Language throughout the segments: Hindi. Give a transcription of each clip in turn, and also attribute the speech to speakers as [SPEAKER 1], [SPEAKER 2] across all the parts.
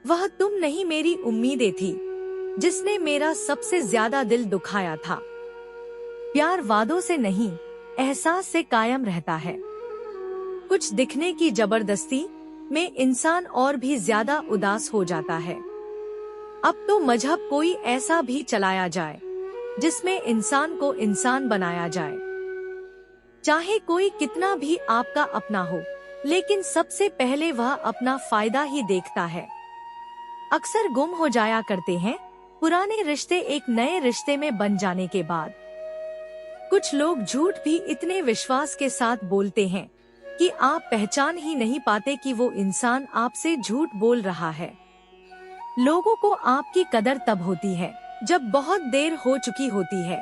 [SPEAKER 1] वह तुम नहीं मेरी उम्मीदें थी, जिसने मेरा सबसे ज्यादा दिल दुखाया था। प्यार वादों से नहीं, एहसास से कायम रहता है। कुछ दिखने की जबरदस्ती में इंसान और भी ज्यादा उदास हो जाता है। अब तो मजहब कोई ऐसा भी चलाया जाए जिसमें इंसान को इंसान बनाया जाए। चाहे कोई कितना भी आपका अपना हो, लेकिन सबसे पहले वह अपना फायदा ही देखता है। अक्सर गुम हो जाया करते हैं पुराने रिश्ते एक नए रिश्ते में बन जाने के बाद। कुछ लोग झूठ भी इतने विश्वास के साथ बोलते हैं कि आप पहचान ही नहीं पाते कि वो इंसान आपसे झूठ बोल रहा है। लोगों को आपकी कदर तब होती है जब बहुत देर हो चुकी होती है।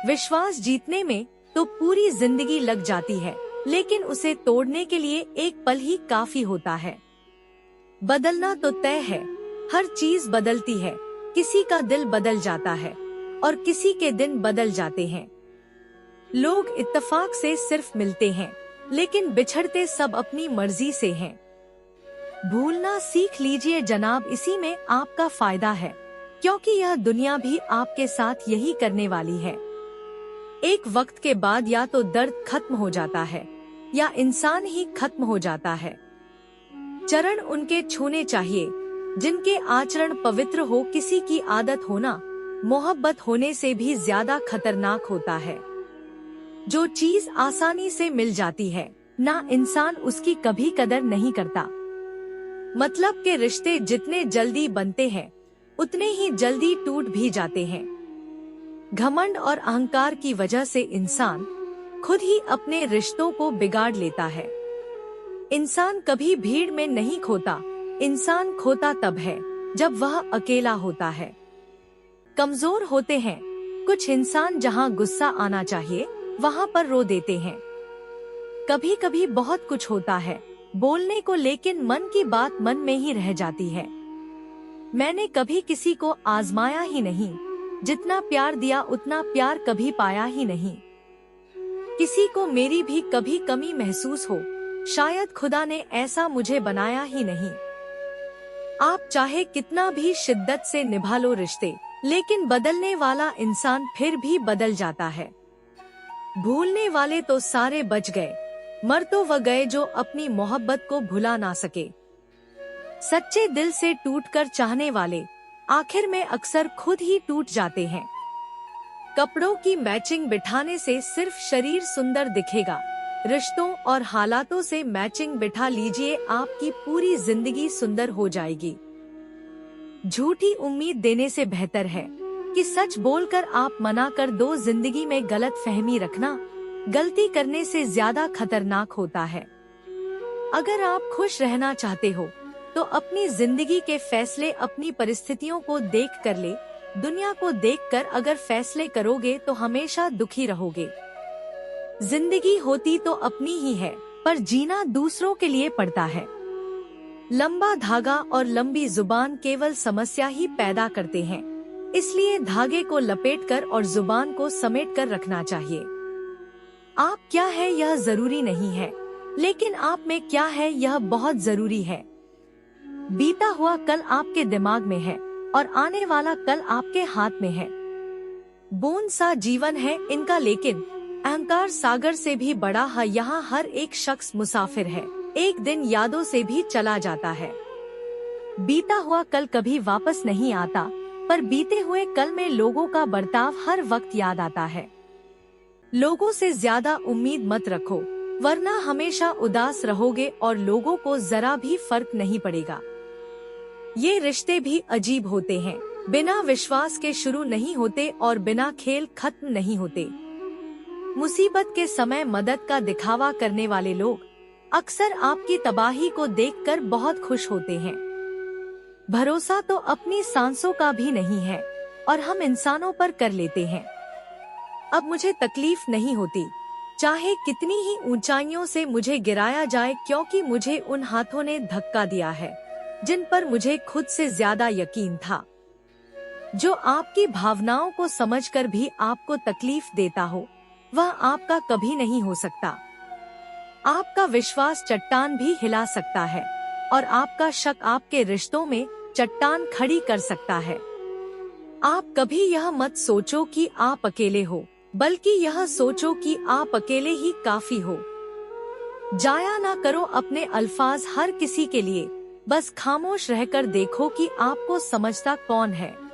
[SPEAKER 1] विश्वास जीतने में तो पूरी जिंदगी लग जाती है, लेकिन उसे तोड़ने के लिए एक पल ही काफी होता है। बदलना तो तय है, हर चीज बदलती है। किसी का दिल बदल जाता है और किसी के दिन बदल जाते हैं। लोग इत्तेफाक से सिर्फ मिलते हैं, लेकिन बिछड़ते सब अपनी मर्जी से हैं। भूलना सीख लीजिए जनाब, इसी में आपका फायदा है, क्योंकि यह दुनिया भी आपके साथ यही करने वाली है। एक वक्त के बाद या तो दर्द खत्म हो जाता है या इंसान ही खत्म हो जाता है। चरण उनके छूने चाहिए जिनके आचरण पवित्र हो। किसी की आदत होना मोहब्बत होने से भी ज्यादा खतरनाक होता है। जो चीज आसानी से मिल जाती है ना, इंसान उसकी कभी कदर नहीं करता। मतलब के रिश्ते जितने जल्दी बनते हैं उतने ही जल्दी टूट भी जाते हैं। घमंड और अहंकार की वजह से इंसान खुद ही अपने रिश्तों को बिगाड़ लेता है। इंसान कभी भीड़ में नहीं खोता, इंसान खोता तब है जब वह अकेला होता है। कमजोर होते हैं कुछ इंसान, जहां गुस्सा आना चाहिए वहां पर रो देते हैं। कभी कभी बहुत कुछ होता है बोलने को, लेकिन मन की बात मन में ही रह जाती है। मैंने कभी किसी को आजमाया ही नहीं, जितना प्यार दिया उतना प्यार कभी पाया ही नहीं। किसी को मेरी भी कभी कमी महसूस हो, शायद खुदा ने ऐसा मुझे बनाया ही नहीं। आप चाहे कितना भी शिद्दत से निभा लो रिश्ते, लेकिन बदलने वाला इंसान फिर भी बदल जाता है। भूलने वाले तो सारे बच गए, मर तो वह गए जो अपनी मोहब्बत को भुला ना सके। सच्चे दिल से टूटकर चाहने वाले आखिर में अक्सर खुद ही टूट जाते हैं। कपड़ों की मैचिंग बिठाने से सिर्फ शरीर सुंदर दिखेगा, रिश्तों और हालातों से मैचिंग बिठा लीजिए, आपकी पूरी जिंदगी सुंदर हो जाएगी। झूठी उम्मीद देने से बेहतर है कि सच बोलकर आप मना कर दो। जिंदगी में गलत फहमी रखना गलती करने से ज्यादा खतरनाक होता है। अगर आप खुश रहना चाहते हो तो अपनी जिंदगी के फैसले अपनी परिस्थितियों को देख कर ले। दुनिया को देखकर अगर फैसले करोगे तो हमेशा दुखी रहोगे। जिंदगी होती तो अपनी ही है, पर जीना दूसरों के लिए पड़ता है। लंबा धागा और लंबी जुबान केवल समस्या ही पैदा करते हैं, इसलिए धागे को लपेटकर और जुबान को समेटकर रखना चाहिए। आप क्या है यह जरूरी नहीं है, लेकिन आप में क्या है यह बहुत जरूरी है। बीता हुआ कल आपके दिमाग में है और आने वाला कल आपके हाथ में है। बूंद सा जीवन है इनका, लेकिन अहंकार सागर से भी बड़ा है। यहाँ हर एक शख्स मुसाफिर है, एक दिन यादों से भी चला जाता है। बीता हुआ कल कभी वापस नहीं आता, पर बीते हुए कल में लोगों का बर्ताव हर वक्त याद आता है। लोगों से ज्यादा उम्मीद मत रखो, वरना हमेशा उदास रहोगे और लोगों को जरा भी फर्क नहीं पड़ेगा। ये रिश्ते भी अजीब होते हैं, बिना विश्वास के शुरू नहीं होते और बिना खेल खत्म नहीं होते। मुसीबत के समय मदद का दिखावा करने वाले लोग अक्सर आपकी तबाही को देखकर बहुत खुश होते हैं। भरोसा तो अपनी सांसों का भी नहीं है और हम इंसानों पर कर लेते हैं। अब मुझे तकलीफ नहीं होती, चाहे कितनी ही ऊंचाइयों से मुझे गिराया जाए, क्योंकि मुझे उन हाथों ने धक्का दिया है जिन पर मुझे खुद से ज्यादा यकीन था। जो आपकी भावनाओं को समझकर भी आपको तकलीफ देता हो, वह आपका कभी नहीं हो सकता। आपका विश्वास चट्टान भी हिला सकता है, और आपका शक आपके रिश्तों में चट्टान खड़ी कर सकता है। आप कभी यह मत सोचो कि आप अकेले हो, बल्कि यह सोचो कि आप अकेले ही काफी हो। जाया ना करो अपने अल्फाज हर किसी के लिए, बस खामोश रहकर देखो कि आपको समझता कौन है।